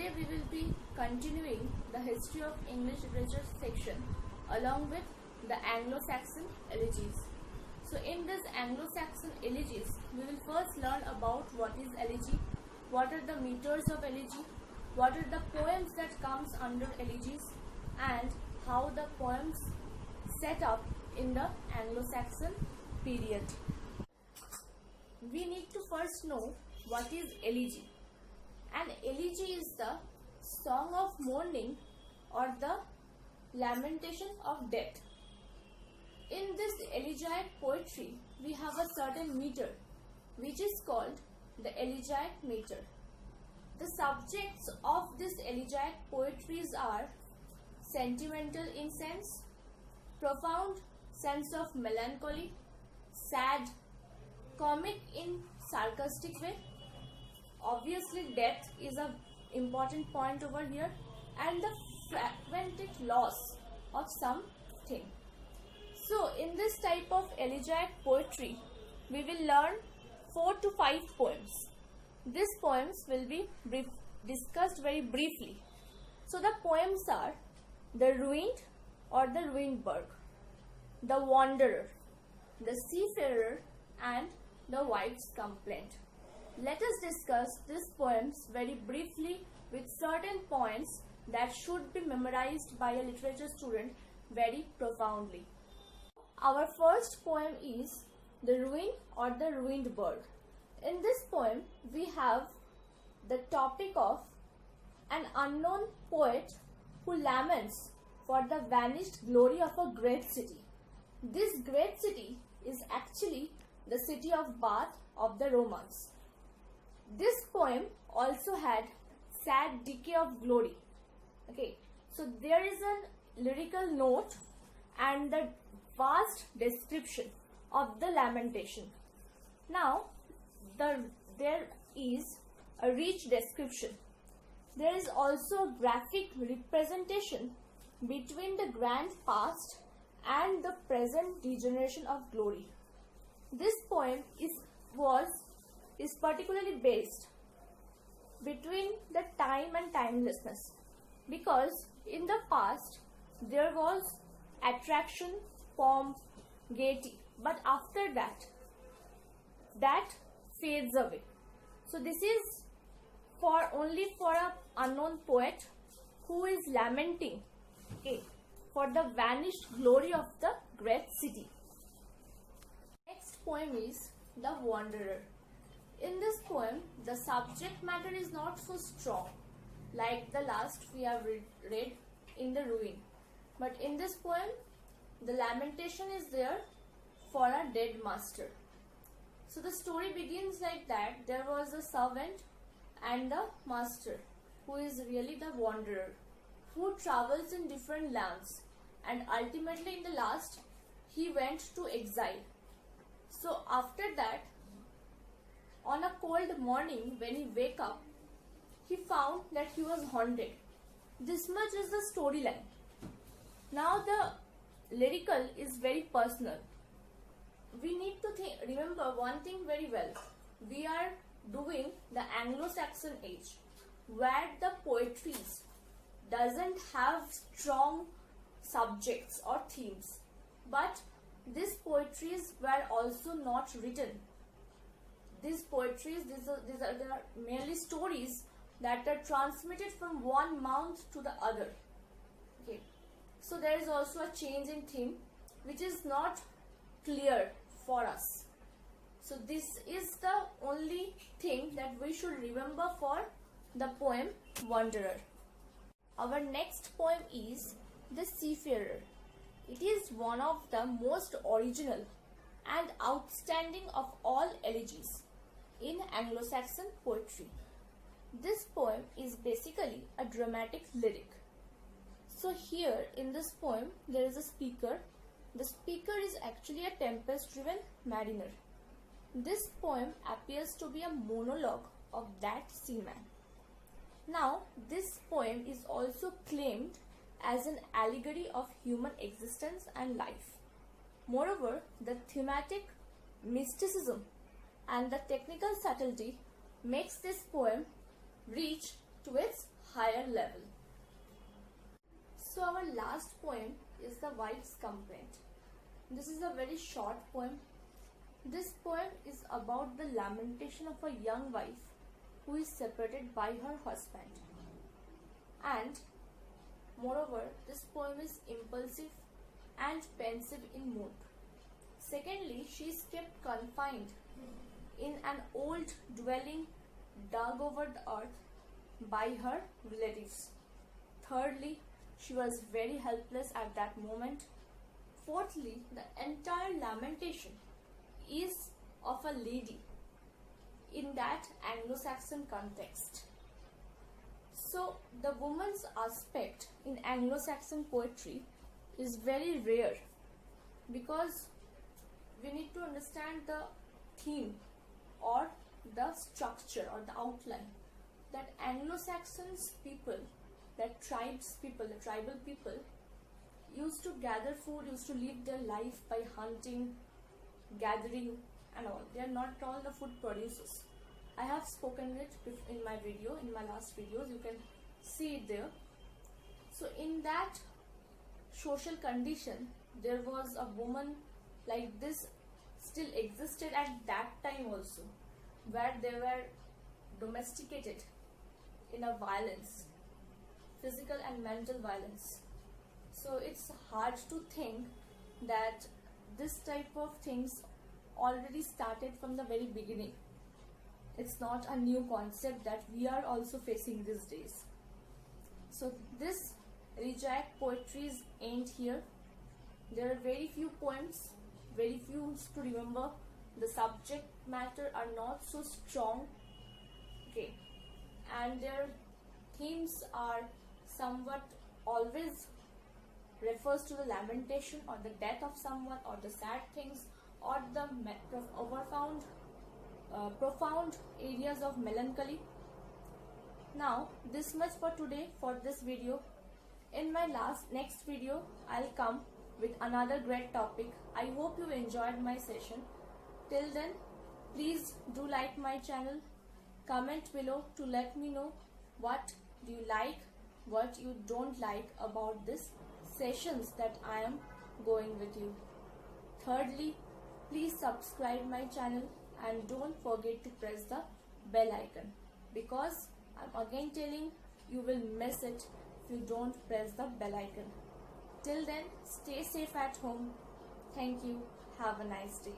Today we will be continuing the history of English literature section along with the Anglo-Saxon elegies. So in this Anglo-Saxon elegies, we will first learn about what is elegy, what are the meters of elegy, what are the poems that comes under elegies, and how the poems set up in the Anglo-Saxon period. We need to first know what is elegy. An elegy is the song of mourning or the lamentation of death. In this elegiac poetry, we have a certain meter which is called the elegiac meter. The subjects of this elegiac poetries are sentimental in sense, profound sense of melancholy, sad, comic in sarcastic way. Obviously, death is an important point over here, and the fragmented loss of something. So, in this type of elegiac poetry, we will learn 4 to 5 poems. These poems will be discussed very briefly. So, the poems are The Ruined or the Ruined Burg, The Wanderer, The Seafarer, and The Wife's Complaint. Let us discuss these poems very briefly with certain points that should be memorized by a literature student very profoundly. Our first poem is The Ruin or the Ruined Burg. In this poem, we have the topic of an unknown poet who laments for the vanished glory of a great city. This great city is actually the city of Bath of the Romans. This poem also had sad decay of glory. Okay, so there is a lyrical note and the vast description of the lamentation. Now, there is a rich description. There is also a graphic representation between the grand past and the present degeneration of glory. This poem is particularly based between the time and timelessness, because in the past there was attraction, pomp, gaiety, but after that fades away. So this is only for an unknown poet who is lamenting, okay, for the vanished glory of the great city. Next poem is The Wanderer. In this poem, the subject matter is not so strong like the last we have read in The Ruin. But in this poem, the lamentation is there for a dead master. So the story begins like that. There was a servant and the master, who is really the wanderer, who travels in different lands, and ultimately in the last he went to exile. So after that, on a cold morning when he wake up, he found that he was haunted. This much is the storyline. Now the lyrical is very personal. We need to remember one thing very well. We are doing the Anglo-Saxon age, where the poetries doesn't have strong subjects or themes, but these poetries were also not written. These poetries, these are merely stories that are transmitted from one mouth to the other. Okay, so there is also a change in theme which is not clear for us. So this is the only thing that we should remember for the poem Wanderer. Our next poem is The Seafarer. It is one of the most original and outstanding of all elegies in Anglo-Saxon poetry. This poem is basically a dramatic lyric. So here in this poem there is a speaker. The speaker is actually a tempest-driven mariner. This poem appears to be a monologue of that seaman. Now this poem is also claimed as an allegory of human existence and life. Moreover, the thematic mysticism and the technical subtlety makes this poem reach to its higher level. So our last poem is the wife's complaint. This is a very short poem. This poem is about the lamentation of a young wife who is separated by her husband. And moreover, this poem is impulsive and pensive in mood. Secondly, she is kept confined in an old dwelling dug over the earth by her relatives. Thirdly, she was very helpless at that moment. Fourthly, the entire lamentation is of a lady in that Anglo-Saxon context. So the woman's aspect in Anglo-Saxon poetry is very rare, because we need to understand the theme or the structure or the outline that Anglo-Saxons people, that tribes people, the tribal people, used to gather food, used to live their life by hunting, gathering and all. They are not all the food producers. I have spoken it in my video, in my last videos, you can see it there. So in that social condition, there was a woman like this still existed at that time also, where they were domesticated in a violence, physical and mental violence. So it's hard to think that this type of things already started from the very beginning. It's not a new concept that we are also facing these days. So this elegiac poetries end here. There are very few poems, very few to remember. The subject matter are not so strong, okay, and their themes are somewhat always refers to the lamentation or the death of someone or the sad things or the profound areas of melancholy. Now this much for today for this video. In my next video I'll come with another great topic. I hope you enjoyed my session. Till then, please do like my channel, comment below to let me know what do you like, what you don't like about this sessions that I am going with you. Thirdly, please subscribe my channel and don't forget to press the bell icon, because I'm again telling you will miss it if you don't press the bell icon. Till then, stay safe at home. Thank you. Have a nice day.